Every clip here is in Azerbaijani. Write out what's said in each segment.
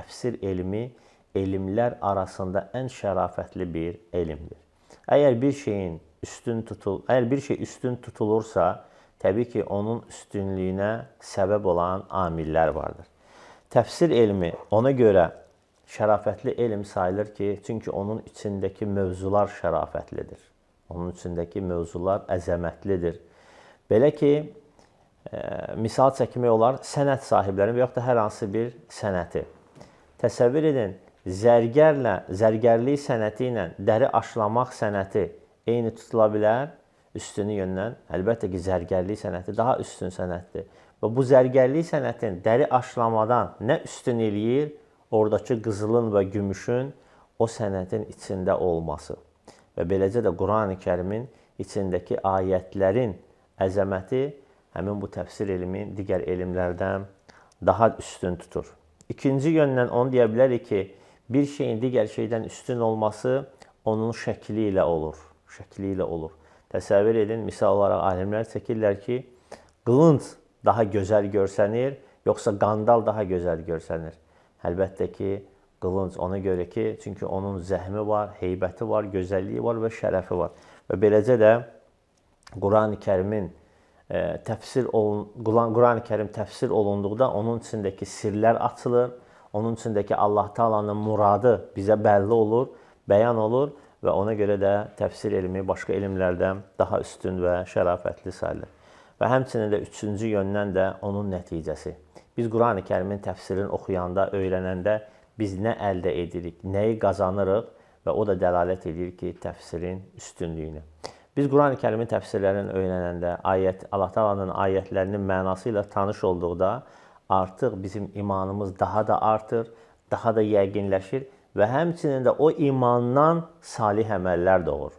təfsir elmi elmlər arasında ən şərafətli bir elmdir. Əgər bir şey üstün tutulursa, təbii ki, onun üstünlüyünə səbəb olan amillər vardır. Təfsir elmi ona görə şərafətli elm sayılır ki, çünki onun içindəki mövzular şərafətlidir. Onun içindəki mövzular əzəmətlidir. Belə ki, misal çəkmək olar, sənət sahiblərinin və yaxud da hər hansı bir sənəti. Təsəvvür edin, zərgərlik sənəti ilə dəri aşlamaq sənəti eyni tutula bilər, üstünü yöndən. Əlbəttə ki, zərgərlik sənəti daha üstün sənətdir. Və bu zərgərlik sənətin dəri aşlamadan nə üstün eləyir? Oradakı qızılın və gümüşün o sənətin içində olması. Və beləcə də Qurani-Kərimin içindəki ayətlərin əzəməti həmin bu təfsir elmi digər elmlərdən daha üstün tutur. İkinci yöndən onu deyə bilərik ki, bir şeyin digər şeydən üstün olması onun şəkli ilə olur. Təsəvvür edin, misal olaraq alimlər çəkirlər ki, qılınc daha gözəl görsənir, yoxsa qandal daha gözəl görsənir. Əlbəttə ki, qılınc ona görə ki, çünki onun zəhmi var, heybəti var, gözəlliyi var və şərəfi var. Və beləcə də Qurani-Kərim təfsir olunduqda onun içindəki sirlər açılır, onun içindəki Allah Taala'nın muradı bizə bəlli olur, bəyan olur və ona görə də təfsir elmi başqa elmlərdən daha üstün və şərafətli sayılır. Və həmçinin də üçüncü yöndən də onun nəticəsi. Biz Qurani-Kərimin təfsirini oxuyanda, öyrənəndə biz nə əldə edirik, nəyi qazanırıq və o da dəlalət edir ki, təfsirin üstünlüyünə. Biz Qurani-Kərimin təfsirlərini öyrənəndə, Allah Taala'nın ayətlərinin mənası ilə tanış olduqda artıq bizim imanımız daha da artır, daha da yəqinləşir və həmçinin də o imandan salih əməllər doğur.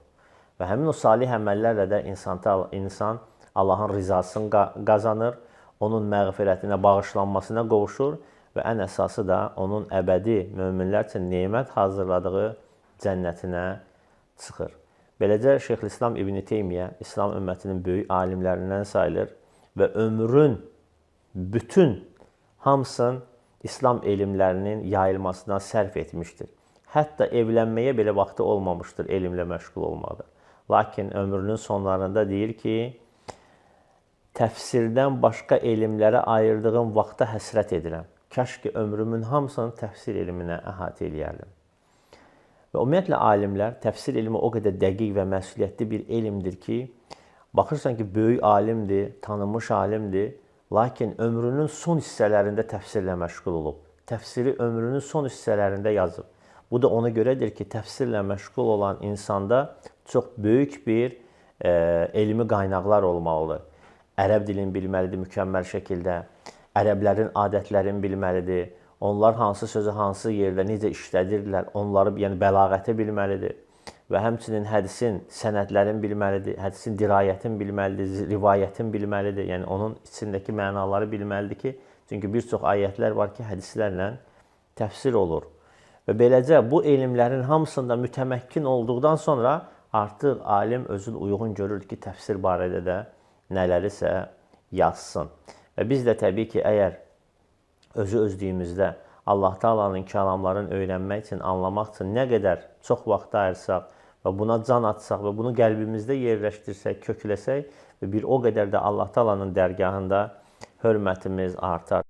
Və həmin o salih əməllərlə də insan Allahın rizasını qazanır, onun məğfirətinə, bağışlanmasına qovuşur və ən əsası da onun əbədi möminlər üçün nemət hazırladığı cənnətinə çıxır. Beləcə Şeyxülislam İbn Teymiyyə İslam ümmətinin böyük alimlərindən sayılır və ömrün bütün hamısını İslam elmlərinin yayılmasına sərf etmişdir. Hətta evlənməyə belə vaxtı olmamışdır elmlə məşğul olmaqda. Lakin ömrünün sonlarında deyir ki, təfsirdən başqa elmlərə ayırdığım vaxta həsrət edirəm. Kaş ki, ömrümün hamısını təfsir elminə əhatə eləyərdim. Və ümumiyyətlə, alimlər, təfsir elmi o qədər dəqiq və məsuliyyətli bir elmdir ki, baxırsan ki, böyük alimdir, tanınmış alimdir, lakin ömrünün son hissələrində təfsirlə məşğul olub. Təfsiri ömrünün son hissələrində yazıb. Bu da ona görədir ki, təfsirlə məşğul olan insanda çox böyük bir elmi qaynaqlar olmalıdır. Ərəb dilini bilməlidir mükəmməl şəkildə, ərəblərin adətlərini bilməlidir, onlar hansı sözü hansı yerdə necə işlədirlər, onları bəlağəti bilməlidir və həmçinin hədisin sənədlərini bilməlidir, hədisin dirayətini bilməlidir, rivayətini bilməlidir, yəni onun içindəki mənaları bilməlidir ki, çünki bir çox ayətlər var ki, hədislərlə təfsir olur. Və beləcə bu elmlərin hamısında mütəməkkin olduqdan sonra artıq alim özünü uyğun görür ki, təfsir barədə də nələrisə yazsın. Və biz də təbii ki, əgər özlüyümüzdə Allah Taala'nın kəlamlarını öyrənmək üçün, anlamaq üçün nə qədər çox vaxt ayırsaq və buna can atsaq və bunu qəlbimizdə yerləşdirsək, kökləsək və bir o qədər də Allah Taala'nın dərgahında hörmətimiz artar.